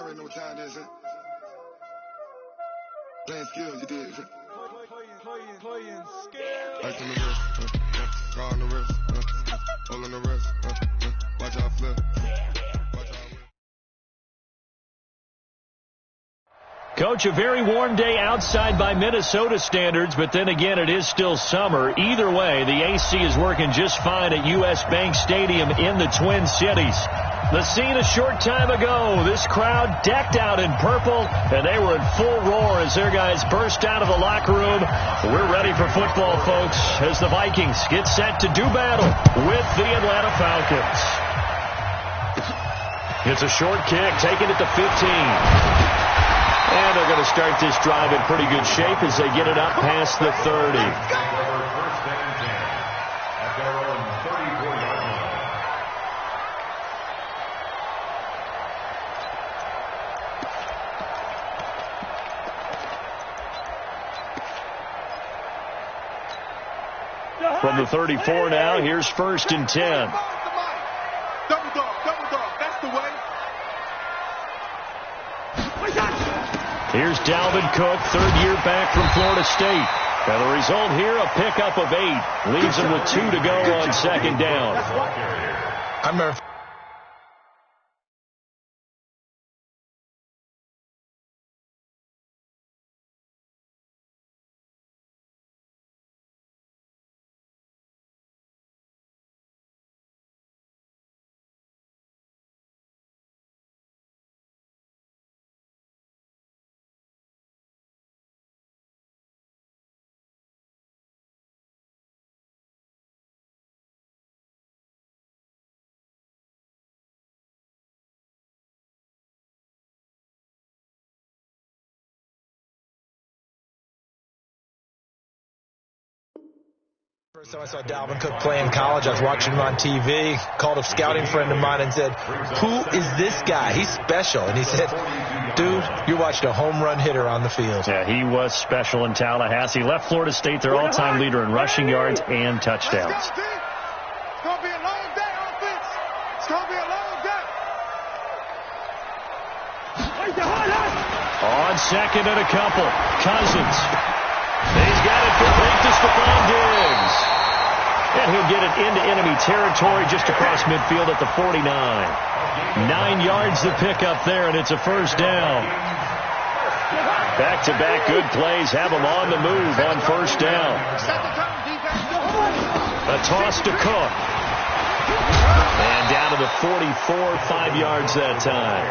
already know what time it is. Playing skills, you did. Playing skills. Ice on the wrist, car on the wrist, hole on the wrist, watch out flip. Coach, a very warm day outside by Minnesota standards, but then again, it is still summer. Either way, the AC is working just fine at U.S. Bank Stadium in the Twin Cities. The scene a short time ago, this crowd decked out in purple, and they were in full roar as their guys burst out of the locker room. We're ready for football, folks, as the Vikings get set to do battle with the Atlanta Falcons. It's a short kick, taken at the 15. And they're going to start this drive in pretty good shape as they get it up past the 30. From the 34 now, here's 1st and 10. Double dog, that's the way. Here's Dalvin Cook, third year back from Florida State. And the result here, a pickup of 8. Leaves him with 2 to go on 2nd down. I remember. First time I saw Dalvin Cook play in college, I was watching him on TV, called a scouting friend of mine and said, "Who is this guy? He's special." And he said, "Dude, you're watching a home run hitter on the field." Yeah, he was special in Tallahassee. Left Florida State their all-time leader in rushing yards and touchdowns. It's going to be a long day, offense. It's going to be a long day. On 2nd and a couple, Cousins. He's got it complete to Stephon Diggs. And he'll get it into enemy territory just across midfield at the 49. 9 yards to pick up there, and it's a 1st down. Back-to-back good plays have him on the move on 1st down. A toss to Cook. And down to the 44, 5 yards that time.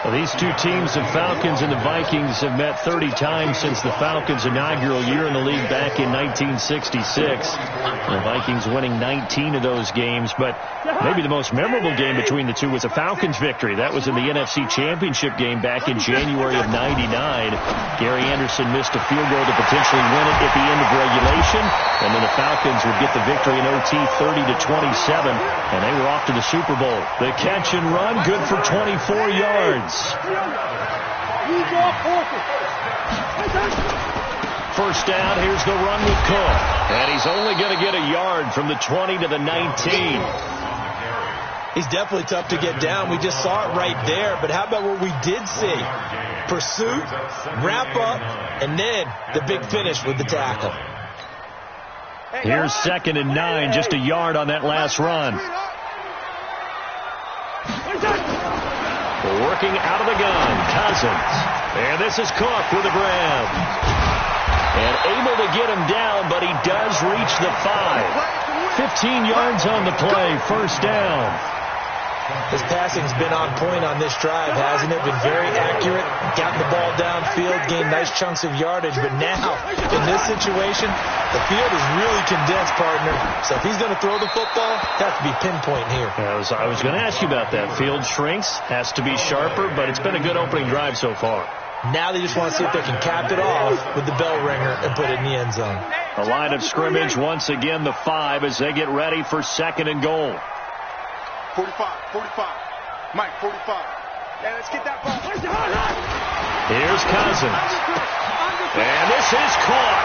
Well, these two teams, the Falcons and the Vikings, have met 30 times since the Falcons' inaugural year in the league back in 1966. The Vikings winning 19 of those games, but maybe the most memorable game between the two was the Falcons' victory. That was in the NFC Championship game back in January of '99. Gary Anderson missed a field goal to potentially win it at the end of regulation, and then the Falcons would get the victory in OT 30-27, and they were off to the Super Bowl. The catch and run, good for 24 yards. First down, here's the run with Cook. And he's only going to get a yard from the 20 to the 19. He's definitely tough to get down. We just saw it right there. But how about what we did see? Pursuit, wrap up, and then the big finish with the tackle. Here's 2nd and 9, just a yard on that last run. Working out of the gun, Cousins. And this is Cook with a grab. And able to get him down, but he does reach the 5. 15 yards on the play, 1st down. His passing's been on point on this drive, hasn't it? Been very accurate, gotten the ball downfield, gained nice chunks of yardage. But now, in this situation, the field is really condensed, partner. So if he's going to throw the football, it has to be pinpoint here. I was going to ask you about that. Field shrinks, has to be sharper, but it's been a good opening drive so far. Now they just want to see if they can cap it off with the bell ringer and put it in the end zone. The line of scrimmage, once again, the 5 as they get ready for 2nd and goal. 45. Mike, 45. Yeah, let's get that ball. Here's Cousins. And this is caught.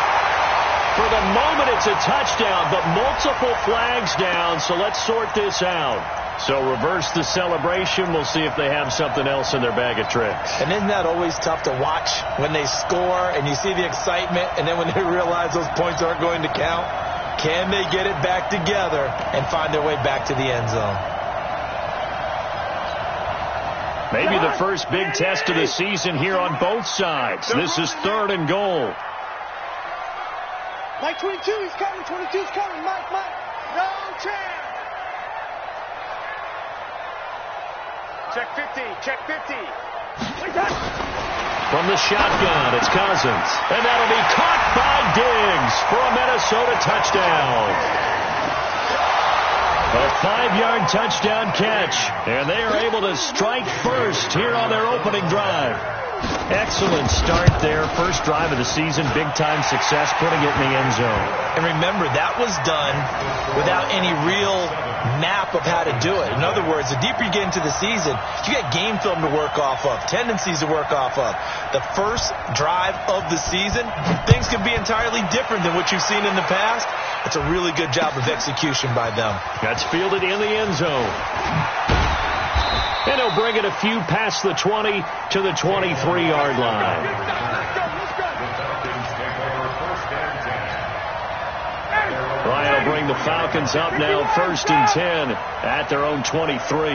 For the moment, it's a touchdown, but multiple flags down, so let's sort this out. So reverse the celebration. We'll see if they have something else in their bag of tricks. And isn't that always tough to watch when they score and you see the excitement, and then when they realize those points aren't going to count? Can they get it back together and find their way back to the end zone? Maybe the first big test of the season here on both sides. This is 3rd and goal. Mike 22, he's coming. 22's coming. Mike. No chance. Check 50. Check 50. From the shotgun, it's Cousins. And that'll be caught by Diggs for a Minnesota touchdown. A 5-yard touchdown catch. And they are able to strike first here on their opening drive. Excellent start there. First drive of the season. Big-time success putting it in the end zone. And remember, that was done without any real map of how to do it. In other words, the deeper you get into the season, you got game film to work off of, tendencies to work off of. The first drive of the season, things can be entirely different than what you've seen in the past. It's a really good job of execution by them. That's fielded in the end zone. And he'll bring it a few past the 20 to the 23-yard line. Ryan will bring the Falcons up now 1st and 10 at their own 23.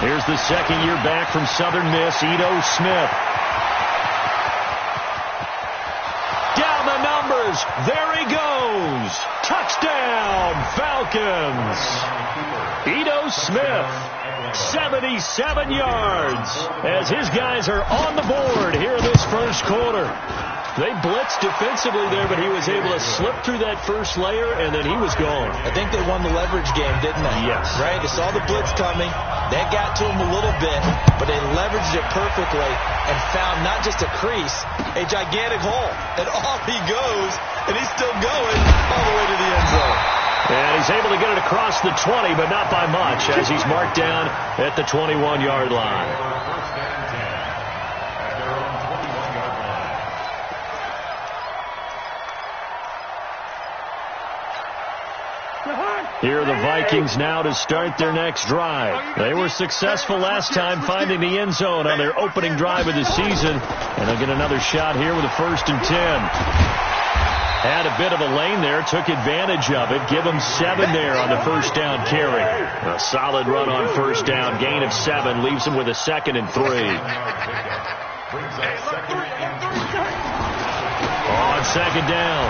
Here's the second year back from Southern Miss, Ito Smith. Down the numbers. There he goes. Touchdown, Falcons. Ito Smith, 77 yards, as his guys are on the board here in this first quarter. They blitzed defensively there, but he was able to slip through that first layer, and then he was gone. I think they won the leverage game, didn't they? Yes. Right? They saw the blitz coming. That got to him a little bit, but they leveraged it perfectly and found not just a crease, a gigantic hole. And off he goes, and he's still going all the way to the end zone. And he's able to get it across the 20, but not by much, as he's marked down at the 21-yard line. Here are the Vikings now to start their next drive. They were successful last time finding the end zone on their opening drive of the season. And they'll get another shot here with a 1st and 10. Had a bit of a lane there, took advantage of it. Give them 7 there on the first down carry. A solid run on first down. Gain of 7 leaves them with a 2nd and 3. On second down,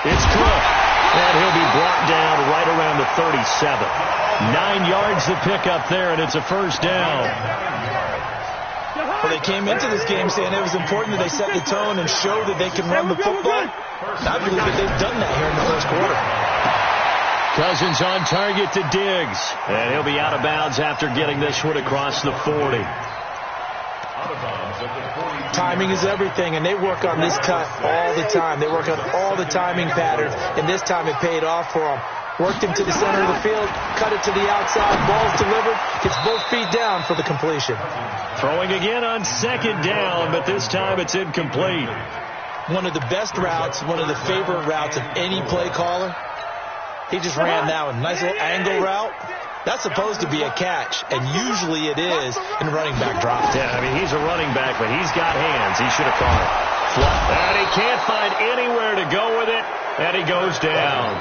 it's Cook. And he'll be brought down right around the 37. 9 yards to pick up there, and it's a first down. Well, they came into this game saying it was important that they set the tone and show that they can run the football. I believe that they've done that here in the first quarter. Cousins on target to Diggs. And he'll be out of bounds after getting this one across the 40. Timing is everything, and they work on this cut all the time. They work on all the timing patterns, and this time it paid off for them. Worked him to the center of the field, cut it to the outside, ball's delivered, gets both feet down for the completion. Throwing again on second down, but this time it's incomplete. One of the best routes, one of the favorite routes of any play caller. He just ran that one. Nice little angle route. That's supposed to be a catch, and usually it is in running back drop. Yeah, I mean, he's a running back, but he's got hands. He should have caught it. And he can't find anywhere to go with it, and he goes down.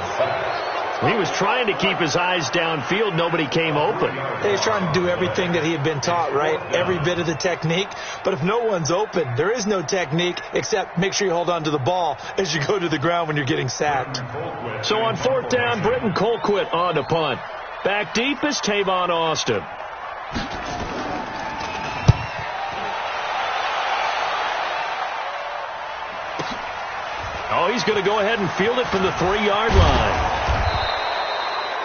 He was trying to keep his eyes downfield. Nobody came open. He was trying to do everything that he had been taught, right? Every bit of the technique. But if no one's open, there is no technique except make sure you hold on to the ball as you go to the ground when you're getting sacked. So on 4th down, Britton Colquitt on to punt. Back deep is Tavon Austin. Oh, he's going to go ahead and field it from the 3-yard line.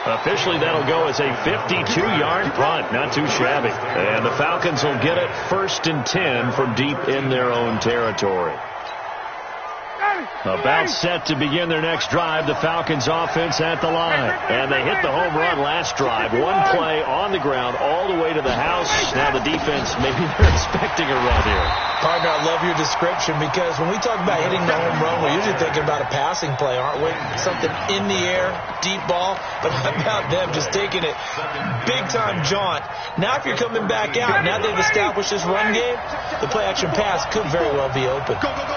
Officially, that'll go as a 52-yard punt. Not too shabby. And the Falcons will get it 1st and 10 from deep in their own territory. About set to begin their next drive, the Falcons offense at the line. And they hit the home run last drive. One play on the ground all the way to the house. Now the defense, maybe they're expecting a run here. Partner, I love your description because when we talk about hitting the home run, we're usually thinking about a passing play, aren't we? Something in the air, deep ball. But how about them just taking it big-time jaunt? Now if you're coming back out, now they've established this run game, the play-action pass could very well be open. Go, go, go.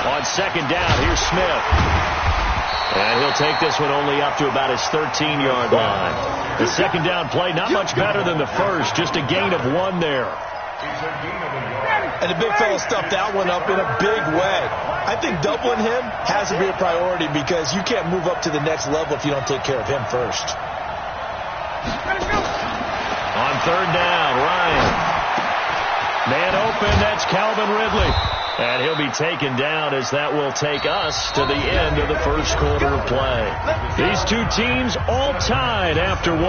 On second down, here's Smith. And he'll take this one only up to about his 13-yard line. The second down play, not much better than the first, just a gain of 1 there. And the big fella stuffed that one up in a big way. I think doubling him has to be a priority because you can't move up to the next level if you don't take care of him first. On third down, Ryan. Man open, that's Calvin Ridley. And he'll be taken down as that will take us to the end of the first quarter of play. These two teams all tied after 1.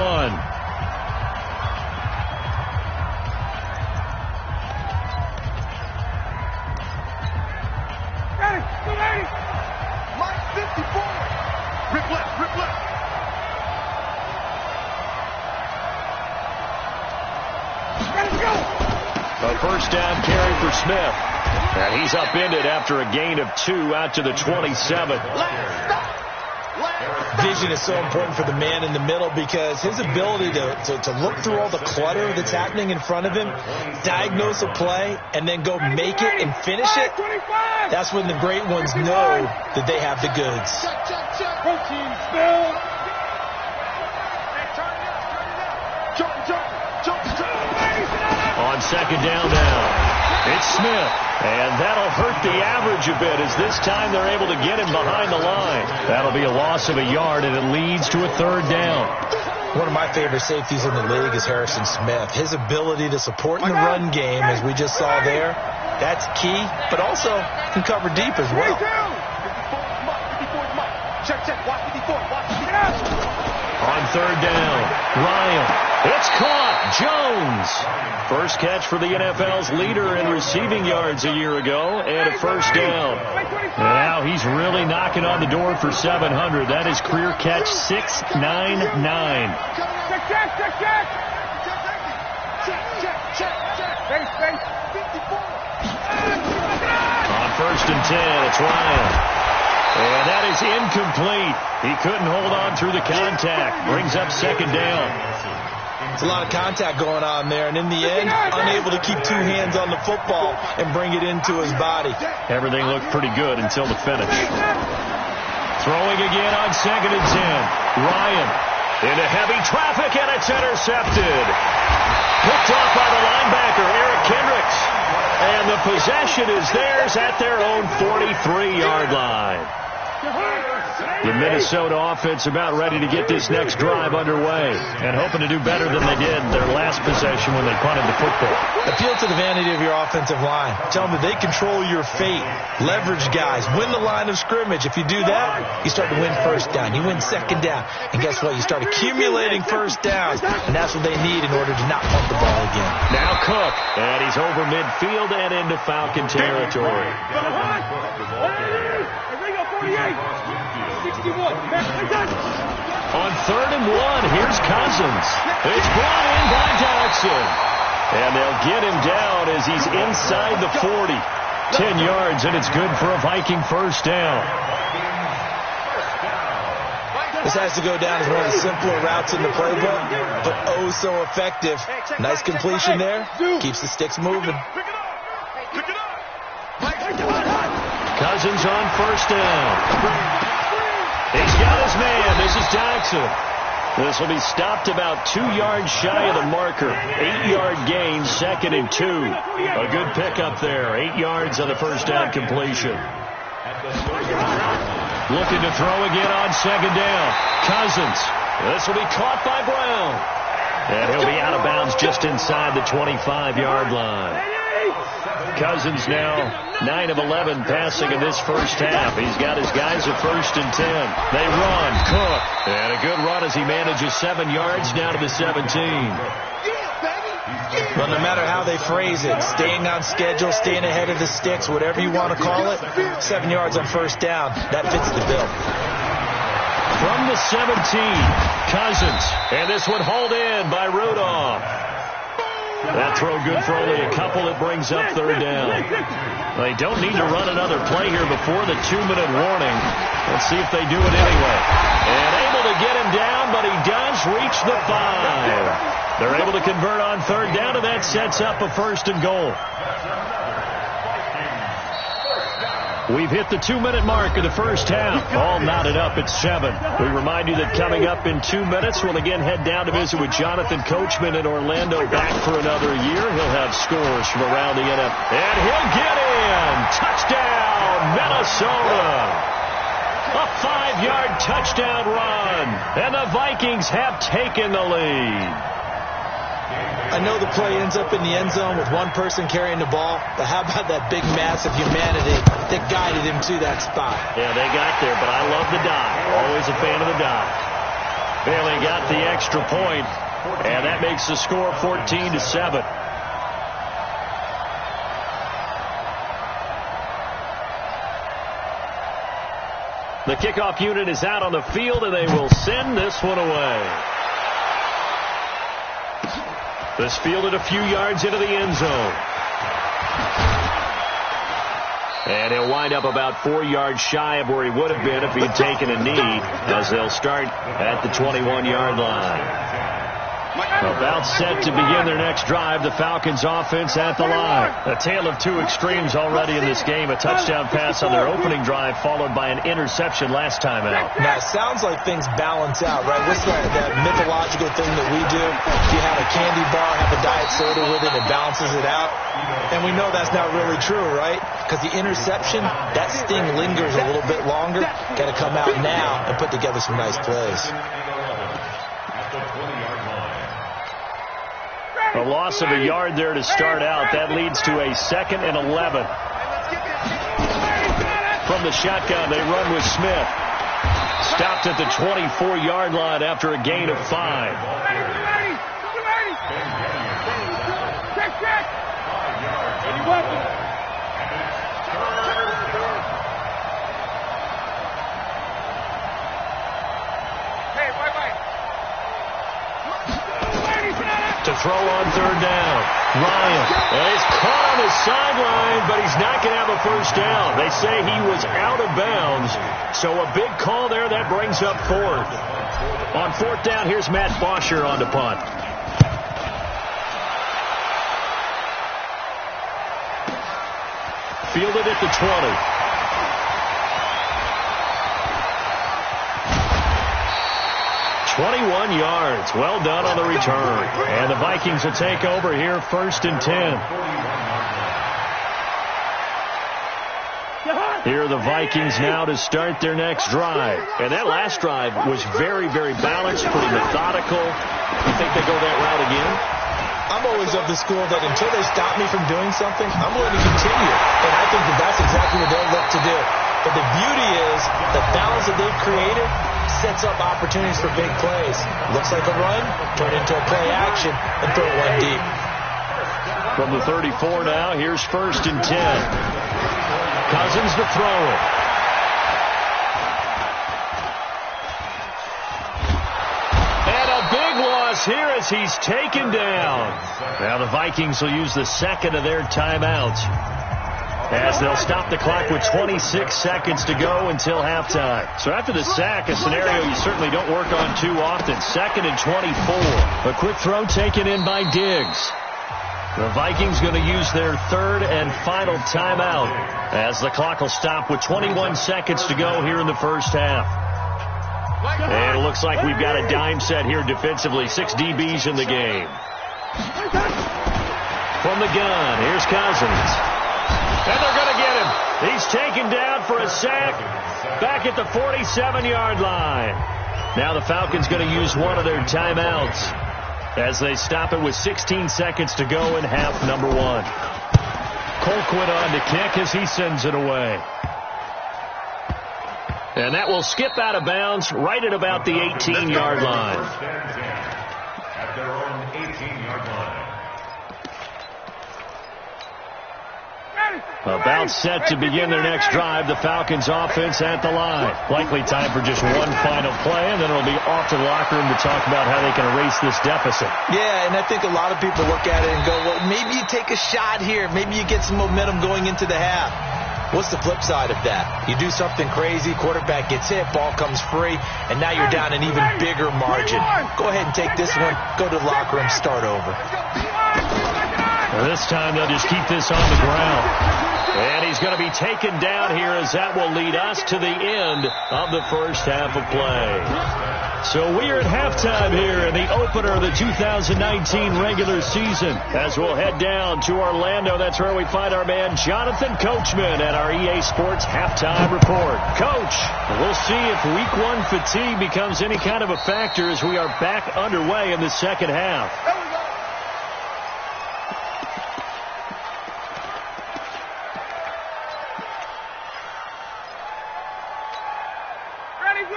Mike 54. Rip left, rip left. A first down carry for Smith. And he's upended after a gain of 2 out to the 27. Vision is so important for the man in the middle because his ability to look through all the clutter that's happening in front of him, diagnose a play, and then go make it and finish it, that's when the great ones know that they have the goods. Protein spill. On second down now, it's Smith. And that'll hurt the average a bit as this time they're able to get him behind the line. That'll be a loss of a yard, and it leads to a third down. One of my favorite safeties in the league is Harrison Smith. His ability to support in the run game, as we just saw there, that's key, but also can cover deep as well. On third down, Ryan. It's caught. Jones. First catch for the NFL's leader in receiving yards a year ago, and a first down. And now he's really knocking on the door for 700. That is career catch 699. On first and 10, it's Ryan. And that is incomplete. He couldn't hold on through the contact. Brings up second down. It's a lot of contact going on there, and in the end, unable to keep 2 hands on the football and bring it into his body. Everything looked pretty good until the finish. Throwing again on second and 10. Ryan into heavy traffic, and it's intercepted. Picked off by the linebacker, Eric Kendricks. And the possession is theirs at their own 43-yard line. The Minnesota offense about ready to get this next drive underway and hoping to do better than they did their last possession when they punted the football. Appeal to the vanity of your offensive line. Tell them that they control your fate. Leverage guys. Win the line of scrimmage. If you do that, you start to win first down. You win second down. And guess what? You start accumulating first downs. And that's what they need in order to not punt the ball again. Now Cook. And he's over midfield and into Falcon territory. On third and 1, here's Cousins. It's brought in by Dodson. And they'll get him down as he's inside the 40. 10 yards, and it's good for a Viking first down. This has to go down as one of the simpler routes in the playbook, but oh so effective. Nice completion there. Keeps the sticks moving. Cousins on first down. He's got his man. This is Dodson. This will be stopped about 2 yards shy of the marker. 8-yard gain, second and 2. A good pickup there. 8 yards on the first down completion. Looking to throw again on second down. Cousins. This will be caught by Brown. And he'll be out of bounds just inside the 25-yard line. Cousins now 9 of 11 passing in this first half. He's got his guys at first and 10. They run. Cook. And a good run as he manages 7 yards down to the 17. Well, no matter how they phrase it, staying on schedule, staying ahead of the sticks, whatever you want to call it, 7 yards on first down, that fits the bill. From the 17, Cousins. And this one hauled in by Rudolph. That throw good for only a couple. It brings up third down. They don't need to run another play here before the 2-minute warning. Let's see if they do it anyway. And able to get him down, but he does reach the 5. They're able to convert on third down, and that sets up a 1st and goal. We've hit the 2-minute mark of the first half. All knotted up at 7. We remind you that coming up in 2 minutes, we'll again head down to visit with Jonathan Coachman in Orlando, back for another year. He'll have scores from around the NFL. And he'll get in. Touchdown, Minnesota. A 5-yard touchdown run. And the Vikings have taken the lead. I know the play ends up in the end zone with one person carrying the ball, but how about that big mass of humanity that guided him to that spot? Yeah, they got there, but I love the dive. Always a fan of the dive. Bailey got the extra point, and that makes the score 14-7. The kickoff unit is out on the field, and they will send this one away. This fielded a few yards into the end zone. And he'll wind up about 4 yards shy of where he would have been if he had taken a knee, as they'll start at the 21-yard line. About set to begin their next drive, the Falcons offense at the line. A tale of two extremes already in this game. A touchdown pass on their opening drive, followed by an interception last time out. Now, it sounds like things balance out, right? What's that mythological thing that we do? If you have a candy bar, have a diet soda with it, it balances it out. And we know that's not really true, right? Because the interception, that sting lingers a little bit longer. Got to come out now and put together some nice plays. A loss of a yard there to start out. That leads to a 2nd and 11. From the shotgun, they run with Smith. Stopped at the 24-yard line after a gain of 5. To throw on third down. Ryan is caught on the sideline, but he's not going to have a first down. They say he was out of bounds, so a big call there. That brings up 4th. On 4th down, here's Matt Bosher on the punt. Fielded at the 20. 21 yards. Well done on the return. And the Vikings will take over here, 1st and 10. Here are the Vikings now to start their next drive. And that last drive was very, very balanced, pretty methodical. You think they go that route again? I'm always of the school that until they stop me from doing something, I'm going to continue. And I think that that's exactly what they'll look to do. But the beauty is the balance that they've created sets up opportunities for big plays. Looks like a run, turn into a play action, and throw one deep. From the 34 now, here's 1st and 10. Cousins to throw it. And a big loss here as he's taken down. Now the Vikings will use the 2nd of their timeouts, as they'll stop the clock with 26 seconds to go until halftime. So after the sack, a scenario you certainly don't work on too often. 2nd and 24. A quick throw taken in by Diggs. The Vikings going to use their 3rd and final timeout, as the clock will stop with 21 seconds to go here in the first half. And it looks like we've got a dime set here defensively. 6 DBs in the game. From the gun, here's Cousins. And they're going to get him. He's taken down for a sack back at the 47-yard line. Now the Falcons going to use one of their timeouts, as they stop it with 16 seconds to go in half number 1. Colquitt on to kick as he sends it away. And that will skip out of bounds right at about the 18-yard line. At their own 18-yard line. About set to begin their next drive, the Falcons offense at the line. Likely time for just one final play, and then it'll be off to the locker room to talk about how they can erase this deficit. Yeah, and I think a lot of people look at it and go, well, maybe you take a shot here. Maybe you get some momentum going into the half. What's the flip side of that? You do something crazy, quarterback gets hit, ball comes free, and now you're down an even bigger margin. Go ahead and take this one, go to the locker room, start over. Well, this time they'll just keep this on the ground. And he's going to be taken down here as that will lead us to the end of the first half of play. So we are at halftime here in the opener of the 2019 regular season. As we'll head down to Orlando, that's where we find our man Jonathan Coachman at our EA Sports Halftime Report. Coach, we'll see if Week 1 fatigue becomes any kind of a factor as we are back underway in the second half.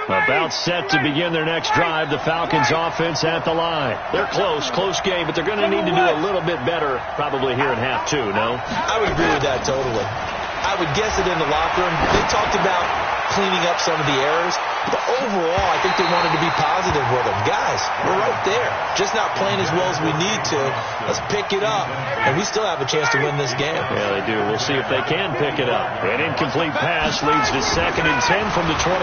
About set to begin their next drive, the Falcons offense at the line. They're close game, but they're going to need to do a little bit better probably here in half two, no? I would agree with that totally. I would guess it in the locker room. They talked about cleaning up some of the errors, but overall I think they wanted to be positive with them. Guys, we're right there. Just not playing as well as we need to. Let's pick it up, and we still have a chance to win this game. Yeah, they do. We'll see if they can pick it up. An incomplete pass leads to 2nd and 10 from the 25.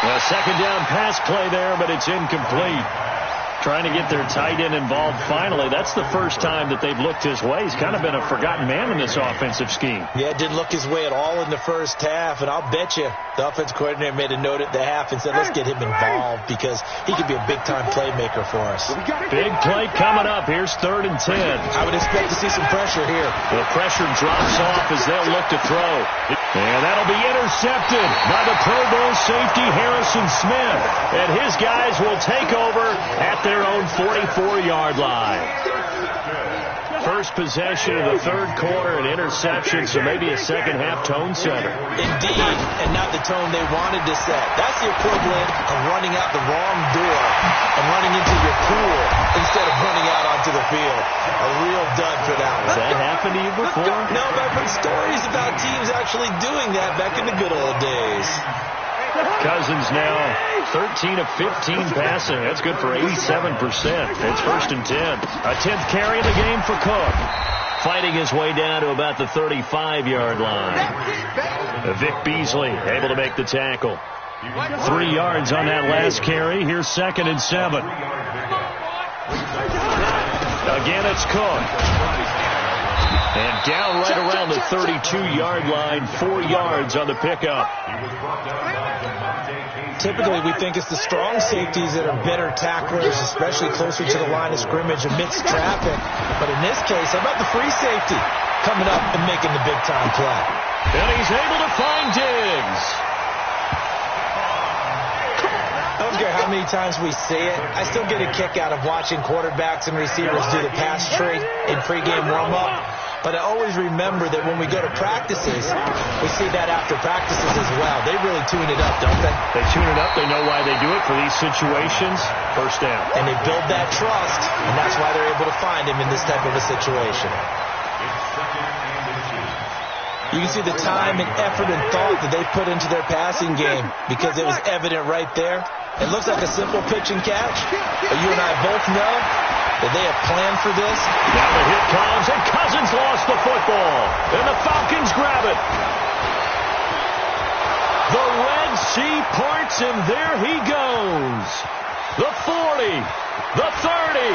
A second down pass play there, but it's incomplete. Trying to get their tight end involved finally. That's the first time that they've looked his way. He's kind of been a forgotten man in this offensive scheme. Yeah, didn't look his way at all in the first half, and I'll bet you the offense coordinator made a note at the half and said, let's get him involved because he could be a big-time playmaker for us. Big play coming up. Here's 3rd and 10. I would expect to see some pressure here. The pressure drops off as they'll look to throw. And that'll be intercepted by the Pro Bowl safety Harrison Smith. And his guys will take over at their own 44-yard line. First possession of the third quarter, an interception, so maybe a second-half tone setter. Indeed, and not the tone they wanted to set. That's the equivalent of running out the wrong door and running into your pool instead of running out onto the field. A real dud for that one. Has that happened to you before? No, but I've heard stories about teams actually doing that back in the good old days. Cousins now 13 of 15 passing. That's good for 87%. It's 1st and 10. A 10th carry in the game for Cook. Fighting his way down to about the 35-yard line. Vic Beasley able to make the tackle. 3 yards on that last carry. Here's 2nd and 7. Again, it's Cook. And down right around the 32-yard line, 4 yards on the pickup. Typically, we think it's the strong safeties that are better tacklers, especially closer to the line of scrimmage amidst traffic. But in this case, how about the free safety coming up and making the big-time play? And he's able to find Diggs. I don't care how many times we see it. I still get a kick out of watching quarterbacks and receivers do the pass tree in pregame warm-up. But I always remember that when we go to practices, we see that after practices as well. They really tune it up, don't they? They tune it up. They know why they do it for these situations. First down. And they build that trust, and that's why they're able to find him in this type of a situation. You can see the time and effort and thought that they put into their passing game because it was evident right there. It looks like a simple pitch and catch, but you and I both know that they have planned for this. Now the hit comes, and Cousins lost the football. And the Falcons grab it. The Red Sea parts, and there he goes. The 40, the 30,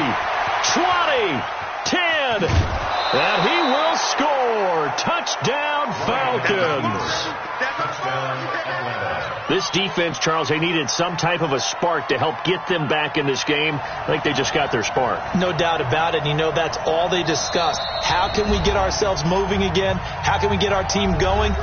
20, 10, and he will score. Touchdown, Falcons. This defense, Charles, they needed some type of a spark to help get them back in this game. I think they just got their spark. No doubt about it. You know, that's all they discussed. How can we get ourselves moving again? How can we get our team going?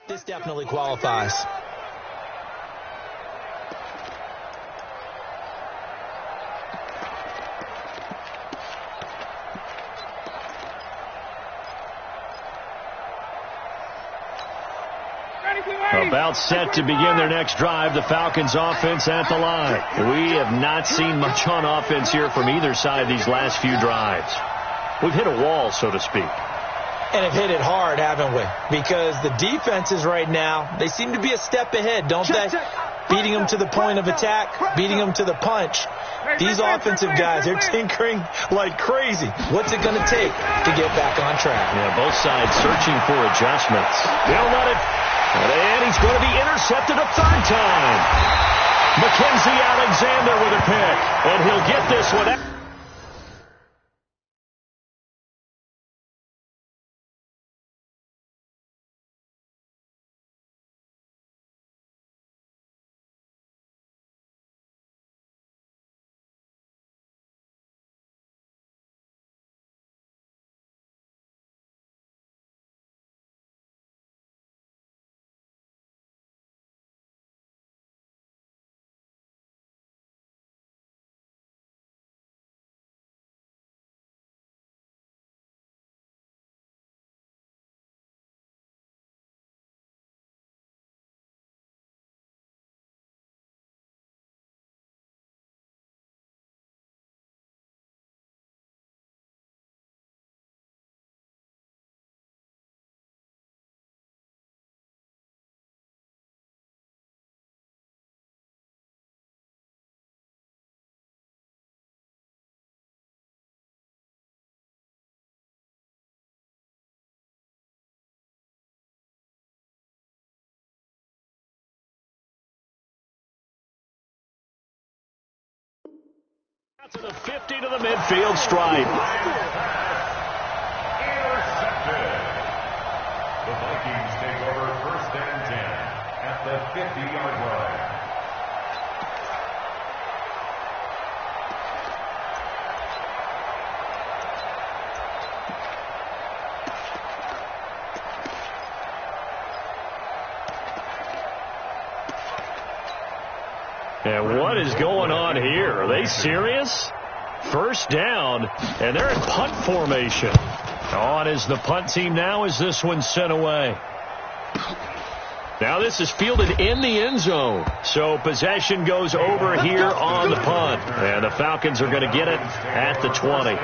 This definitely qualifies. About set to begin their next drive, the Falcons offense at the line. We have not seen much on offense here from either side these last few drives. We've hit a wall, so to speak. And have hit it hard, haven't we? Because the defenses right now, they seem to be a step ahead, don't they? Beating them to the point of attack, beating them to the punch. These offensive guys, they're tinkering like crazy. What's it going to take to get back on track? Yeah, both sides searching for adjustments. They'll let it. And he's going to be intercepted a third time. Mackensie Alexander with a pick. And he'll get this one. To the 50 to the midfield stripe. Intercepted. The Vikings take over 1st and 10 at the 50-yard line. And what is going on here? Are they serious? First down, and they're in punt formation. On is the punt team now as this one's sent away. Now this is fielded in the end zone. So possession goes over here on the punt. And the Falcons are going to get it at the 20.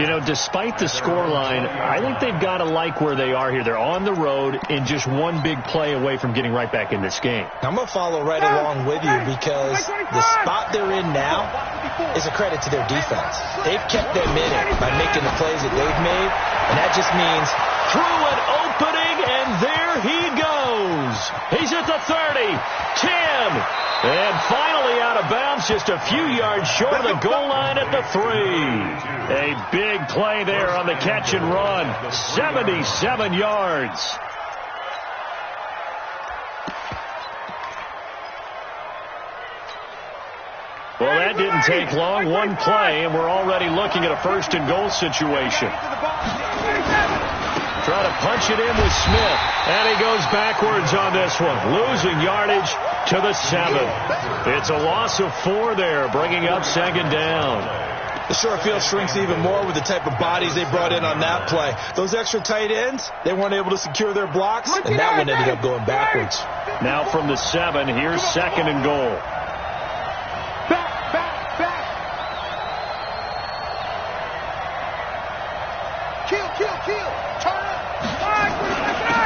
You know, despite the scoreline, I think they've got to like where they are here. They're on the road and just one big play away from getting right back in this game. I'm going to follow right along with you because the spot they're in now is a credit to their defense. They've kept them in it by making the plays that they've made, and that just means through an opening, and there he goes. He's at the 30, 10, and finally out of bounds just a few yards short of the goal line at the 3. A big play there on the catch and run, 77 yards. Well, that didn't take long. One play, and we're already looking at a 1st and goal situation. Try to punch it in with Smith, and he goes backwards on this one, losing yardage to the 7. It's a loss of 4 there, bringing up 2nd down. The short field shrinks even more with the type of bodies they brought in on that play. Those extra tight ends, they weren't able to secure their blocks, and that one ended up going backwards. Now from the 7, here's 2nd and goal.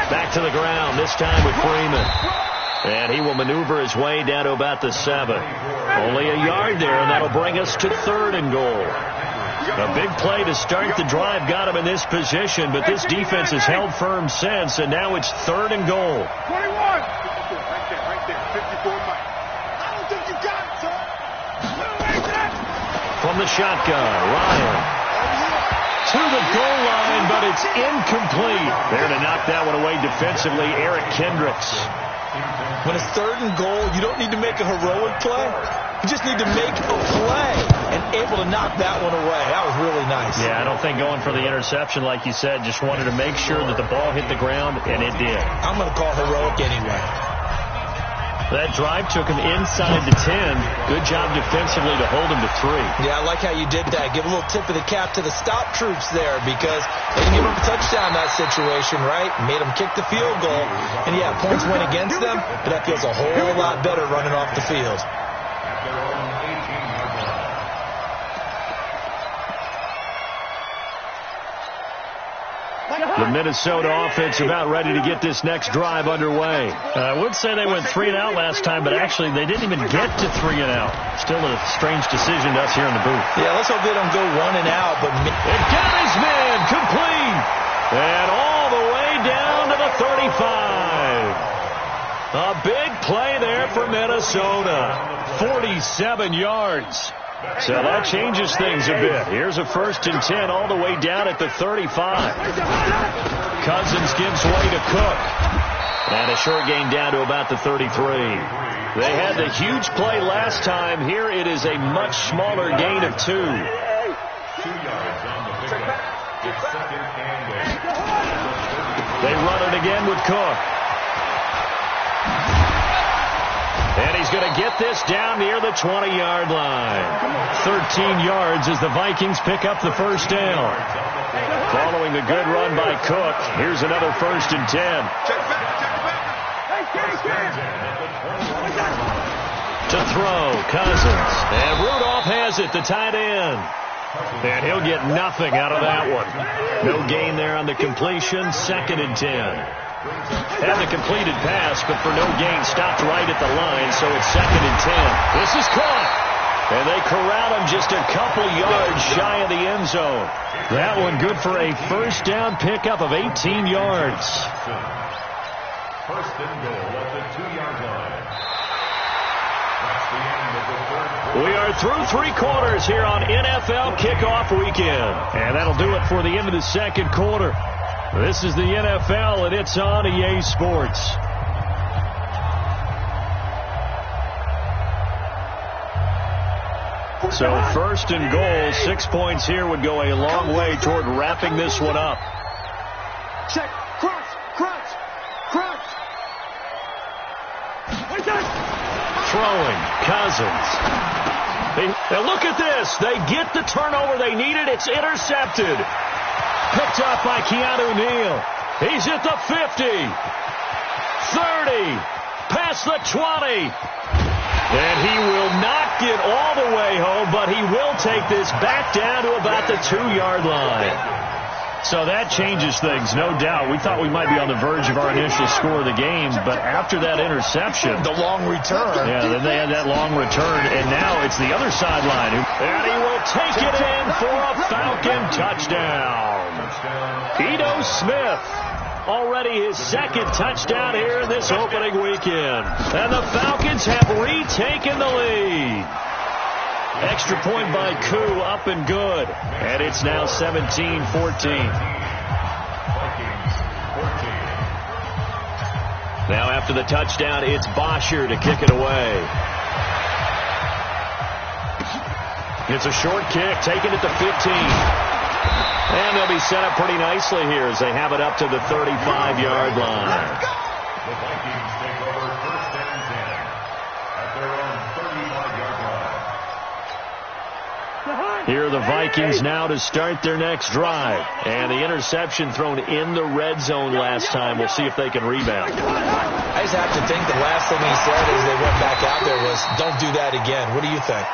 Back to the ground, this time with Freeman. And he will maneuver his way down to about the 7. Only a yard there, and that'll bring us to 3rd and goal. A big play to start the drive got him in this position, but this defense has held firm since, and now it's 3rd and goal. 21. Right there. 54 Mike. I don't think you got it, son. From the shotgun, Ryan. To the goal line, but it's incomplete. There to knock that one away defensively, Eric Kendricks. When it's 3rd and goal, you don't need to make a heroic play. You just need to make a play and able to knock that one away. That was really nice. Yeah, I don't think going for the interception, like you said, just wanted to make sure that the ball hit the ground, and it did. I'm going to call heroic anyway. That drive took him inside the 10. Good job defensively to hold him to 3. Yeah, I like how you did that. Give a little tip of the cap to the stop troops there because they didn't give him a touchdown in that situation, right? Made him kick the field goal. And, yeah, points went against them, but that feels a whole lot better running off the field. The Minnesota offense about ready to get this next drive underway. I would say they went 3 and out last time, but actually they didn't even get to 3 and out. Still a strange decision to us here in the booth. Yeah, let's hope they don't go 1 and out. But it got his man complete. And all the way down to the 35. A big play there for Minnesota. 47 yards. So that changes things a bit. Here's a 1st and 10 all the way down at the 35. Cousins gives way to Cook. And a short gain down to about the 33. They had the huge play last time. Here it is a much smaller gain of 2. 2 yards on the pickup. It's 2nd and 8. They run it again with Cook. And he's going to get this down near the 20-yard line. 13 yards as the Vikings pick up the 1st down. Following the good run by Cook, here's another 1st and 10. To throw, Cousins. And Rudolph has it, the tight end. And he'll get nothing out of that one. No gain there on the completion, 2nd and 10. Had the completed pass, but for no gain, stopped right at the line, so it's 2nd and 10. This is caught. And they corral him just a couple yards shy of the end zone. That one good for a 1st down pickup of 18 yards. 1st and goal at the 2-yard line. That's the end of the 3rd quarter. We are through 3 quarters here on NFL Kickoff Weekend. And that'll do it for the end of the 2nd quarter. This is the NFL, and it's on EA Sports. So 1st and goal, 6 points here would go a long way toward wrapping this one up. Check. Cross. Throwing, Cousins. Now look at this. They get the turnover they needed. It's intercepted. Picked up by Keanu Neal. He's at the 50. 30. Past the 20. And he will not get all the way home, but he will take this back down to about the 2-yard line. So that changes things, no doubt. We thought we might be on the verge of our initial score of the game, but after that interception, the long return. Yeah, then they had that long return, and now it's the other sideline. And he will take it in for a Falcon touchdown. Ito Smith, already his 2nd touchdown here in this opening weekend. And the Falcons have retaken the lead. Extra point by Koo, up and good. And it's now 17-14. Now after the touchdown, it's Bosher to kick it away. It's a short kick, taken at the 15. And they'll be set up pretty nicely here as they have it up to the 35-yard line. The Vikings take over 1st and 10 at their own 35-yard line. Here are the Vikings now to start their next drive. And the interception thrown in the red zone last time. We'll see if they can rebound. I just have to think the last thing he said as they went back out there was, don't do that again. What do you think?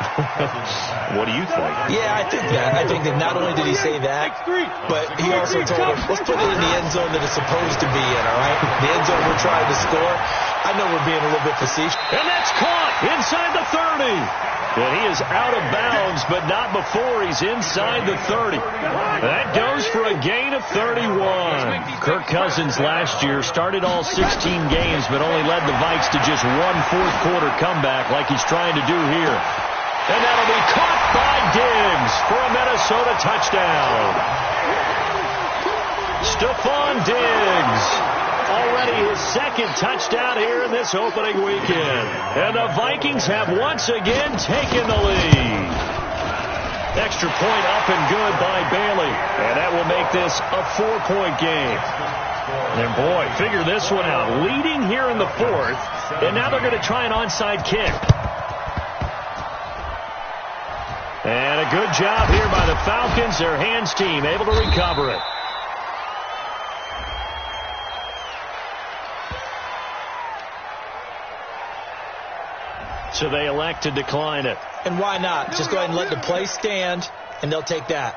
What do you think? Yeah, I think that. I think that not only did he say that, but he also told him, let's put it in the end zone that it's supposed to be in, all right? The end zone we're trying to score. I know we're being a little bit facetious. And that's caught inside the 30. And he is out of bounds, but not before he's inside the 30. That goes for a gain of 31. Kirk Cousins last year started all 16 games, but only led the Vikes to just one fourth-quarter comeback like he's trying to do here. And that'll be caught by Diggs for a Minnesota touchdown. Stephon Diggs Already his second touchdown here in this opening weekend. And the Vikings have once again taken the lead. Extra point up and good by Bailey. And that will make this a 4-point game. And boy, figure this one out. Leading here in the fourth, and now they're going to try an onside kick. And a good job here by the Falcons. Their hands team able to recover it. So they elect to decline it. And why not? Just go ahead and let the play stand, and they'll take that.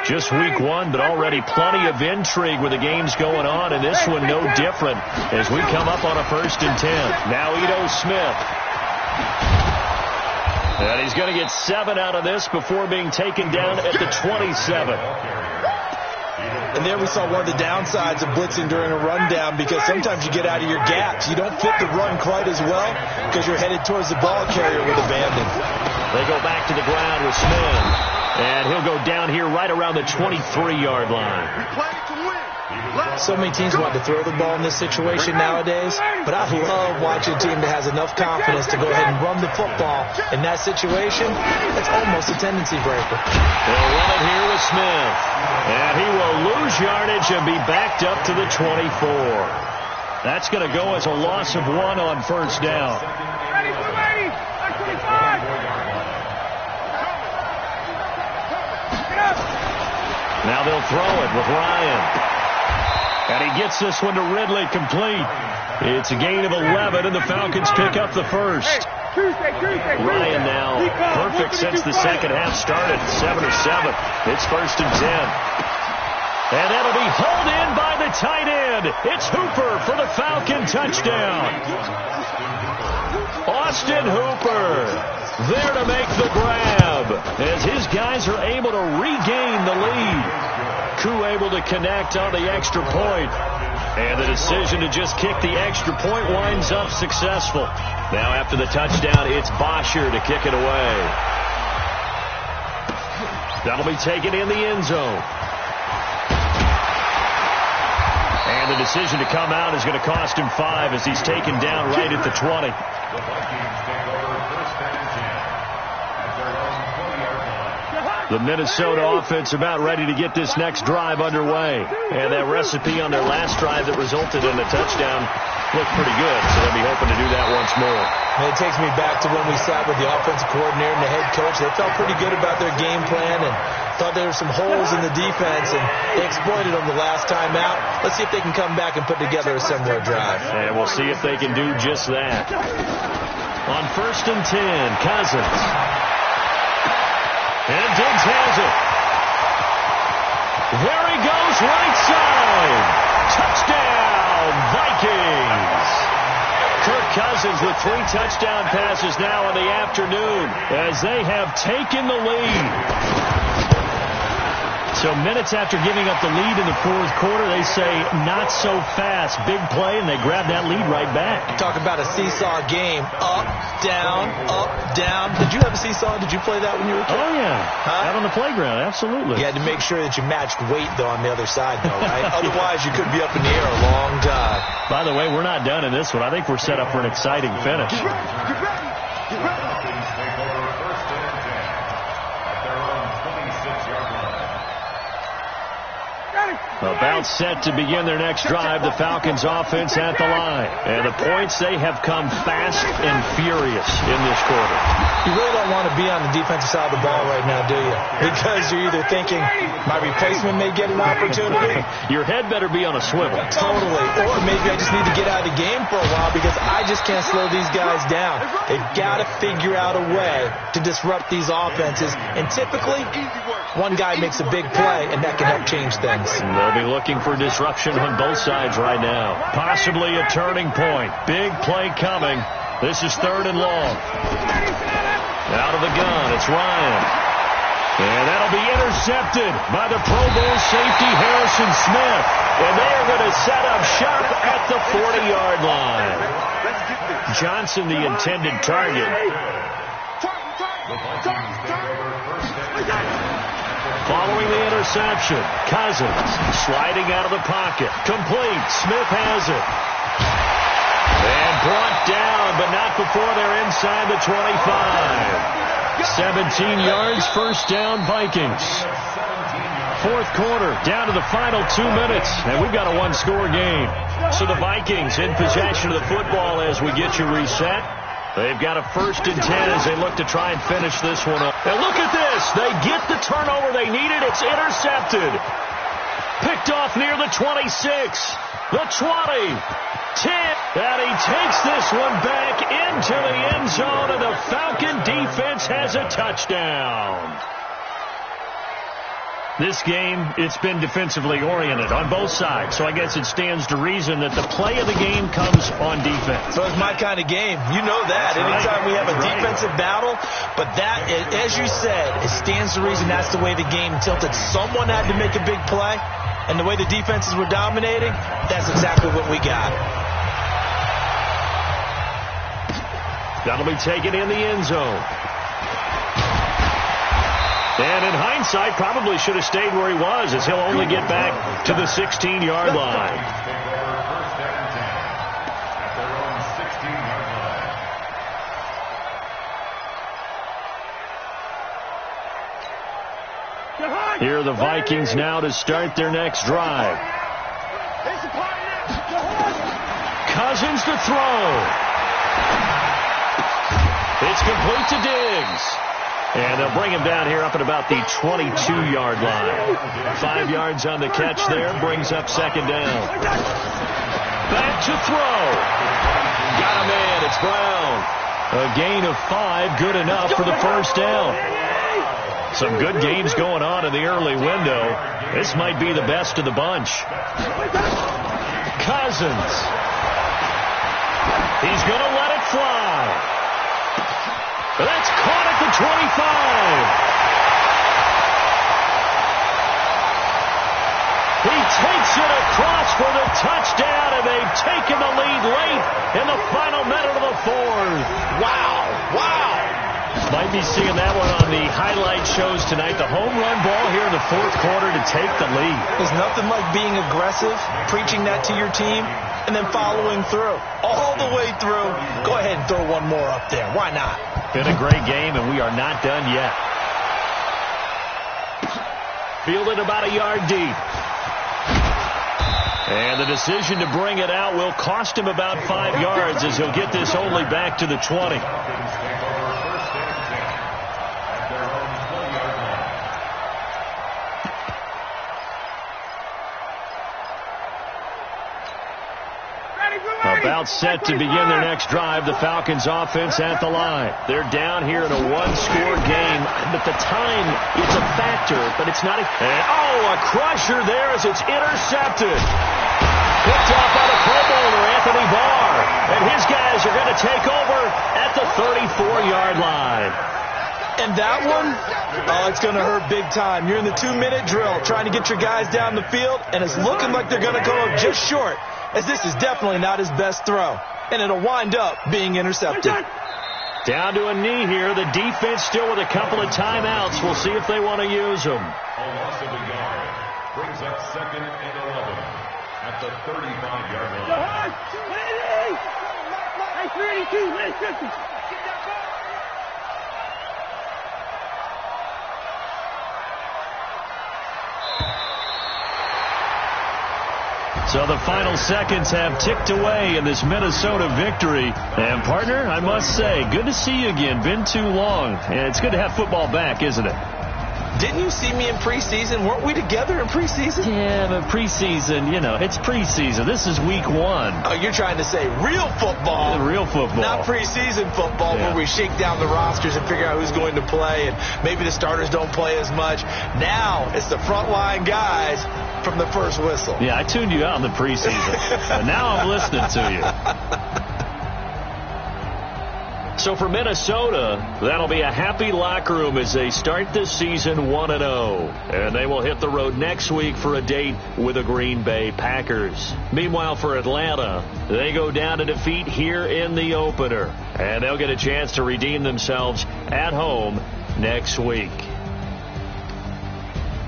Just week one, but already plenty of intrigue with the games going on, and this one no different as we come up on a 1st and 10. Now Ito Smith. And he's going to get 7 out of this before being taken down at the 27. And there we saw one of the downsides of blitzing during a rundown, because sometimes you get out of your gaps. You don't fit the run quite as well because you're headed towards the ball carrier with abandon. They go back to the ground with Smith. And he'll go down here right around the 23-yard line. So many teams want to throw the ball in this situation nowadays, but I love watching a team that has enough confidence to go ahead and run the football. In that situation, it's almost a tendency breaker. They'll run it here with Smith. And he will lose yardage and be backed up to the 24. That's going to go as a loss of 1 on 1st down. Now they'll throw it with Ryan. And he gets this one to Ridley complete. It's a gain of 11, and the Falcons pick up the first. Ryan now perfect since the second half started. 7 or 7. It's 1st and 10. And that'll be hauled in by the tight end. It's Hooper for the Falcon touchdown. Austin Hooper there to make the grab as his guys are able to regain the lead. Koo able to connect on the extra point. And the decision to just kick the extra point winds up successful. Now after the touchdown, it's Bosher to kick it away. That'll be taken in the end zone. And the decision to come out is going to cost him 5 as he's taken down right at the 20. The Minnesota offense about ready to get this next drive underway. And that recipe on their last drive that resulted in a touchdown looked pretty good, so they'll be hoping to do that once more. And it takes me back to when we sat with the offensive coordinator and the head coach. They felt pretty good about their game plan and thought there were some holes in the defense, and they exploited them the last time out. Let's see if they can come back and put together a similar drive. And we'll see if they can do just that. On 1st and 10, Cousins. And Diggs has it. There he goes, right side. Touchdown, Vikings. Kirk Cousins with 3 touchdown passes now in the afternoon as they have taken the lead. So minutes after giving up the lead in the 4th quarter, they say not so fast. Big play, and they grab that lead right back. Talk about a seesaw game. Up, down, up, down. Did you have a seesaw? Did you play that when you were a kid? Oh, yeah. Out on the playground, absolutely. You had to make sure that you matched weight, though, on the other side, though, right? Otherwise, you could be up in the air a long time. By the way, we're not done in this one. I think we're set up for an exciting finish. Get ready. Get ready. Take over 1st and 10 at their own 26-yard line. About set to begin their next drive, the Falcons offense at the line. And the points, they have come fast and furious in this quarter. You really don't want to be on the defensive side of the ball right now, do you? Because you're either thinking, my replacement may get an opportunity. Your head better be on a swivel. Totally. Or maybe I just need to get out of the game for a while because I just can't slow these guys down. They've got to figure out a way to disrupt these offenses. And typically, one guy makes a big play, and that can help change things. And they'll be looking for disruption on both sides right now. Possibly a turning point. Big play coming. This is 3rd and long. Out of the gun, it's Ryan. And that'll be intercepted by the Pro Bowl safety Harrison Smith. And they are going to set up shop at the 40-yard line. Johnson, the intended target. Following the reception. Cousins sliding out of the pocket. Complete. Smith has it. And brought down, but not before they're inside the 25. 17 yards, first down, Vikings. Fourth quarter, down to the final 2 minutes, and we've got a one-score game. So the Vikings in possession of the football as we get you reset. They've got a 1st and 10 as they look to try and finish this one up. And look at this. They get the turnover they needed. It's intercepted. Picked off near the 26, the 20, 10. And he takes this one back into the end zone, and the Falcon defense has a touchdown. This game, it's been defensively oriented on both sides, so I guess it stands to reason that the play of the game comes on defense. So it's my kind of game. You know that. Anytime we have a defensive battle, but that, as you said, it stands to reason that's the way the game tilted. Someone had to make a big play, and the way the defenses were dominating, that's exactly what we got. That'll be taken in the end zone. And in hindsight, probably should have stayed where he was, as he'll only get back to the 16-yard line. Here are the Vikings now to start their next drive. Cousins to throw. It's complete to Diggs. And they'll bring him down here up at about the 22-yard line. 5 yards on the catch there, brings up second down. Back to throw. Got him in, it's Brown. A gain of 5, good enough for the first down. Some good games going on in the early window. This might be the best of the bunch. Cousins. He's going to let it fly. That's caught at the 25. He takes it across for the touchdown, and they've taken the lead late in the final minute of the fourth. Wow. Might be seeing that one on the highlight shows tonight. The home run ball here in the fourth quarter to take the lead. There's nothing like being aggressive, preaching that to your team, and then following through. All the way through. Go ahead and throw one more up there. Why not? Been a great game, and we are not done yet. Fielded about a yard deep. And the decision to bring it out will cost him about 5 yards, as he'll get this only back to the 20. About set to begin their next drive. The Falcons offense at the line. They're down here in a one-score game. But the time, it's a factor, but it's not a... a crusher there as it's intercepted. Picked off by the Pro Bowler, Anthony Barr. And his guys are going to take over at the 34-yard line. And that one, it's going to hurt big time. You're in the 2-minute drill trying to get your guys down the field, and it's looking like they're going to go up just short, as this is definitely not his best throw. And it'll wind up being intercepted. Down to a knee here. The defense still with a couple of timeouts. We'll see if they want to use them. A loss of a yard brings up 2nd and 11 at the 35-yard line. So the final seconds have ticked away in this Minnesota victory. And, partner, I must say, good to see you again. Been too long. And it's good to have football back, isn't it? Didn't you see me in preseason? Weren't we together in preseason? Yeah, but preseason, it's preseason. This is week 1. Oh, you're trying to say real football. Real football. Not preseason football, where we shake down the rosters and figure out who's going to play, and maybe the starters don't play as much. Now it's the frontline guys from the first whistle. Yeah, I tuned you out in the preseason. But now I'm listening to you. So for Minnesota, that'll be a happy locker room as they start this season 1-0. And they will hit the road next week for a date with the Green Bay Packers. Meanwhile, for Atlanta, they go down to defeat here in the opener. And they'll get a chance to redeem themselves at home next week.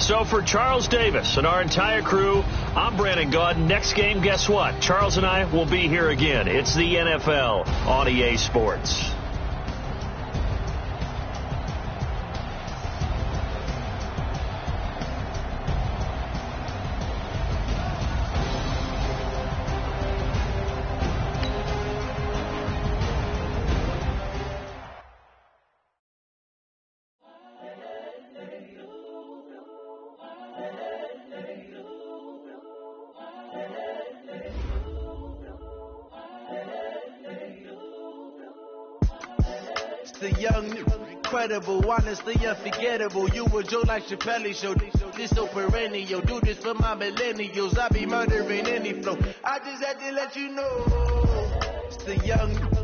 So for Charles Davis and our entire crew, I'm Brandon Gaudin. Next game, guess what? Charles and I will be here again. It's the NFL on EA Sports. The young, incredible, honestly unforgettable. You a Joe like Chappelle show. This so perennial. Do this for my millennials. I be murdering any flow. I just had to let you know. It's the young.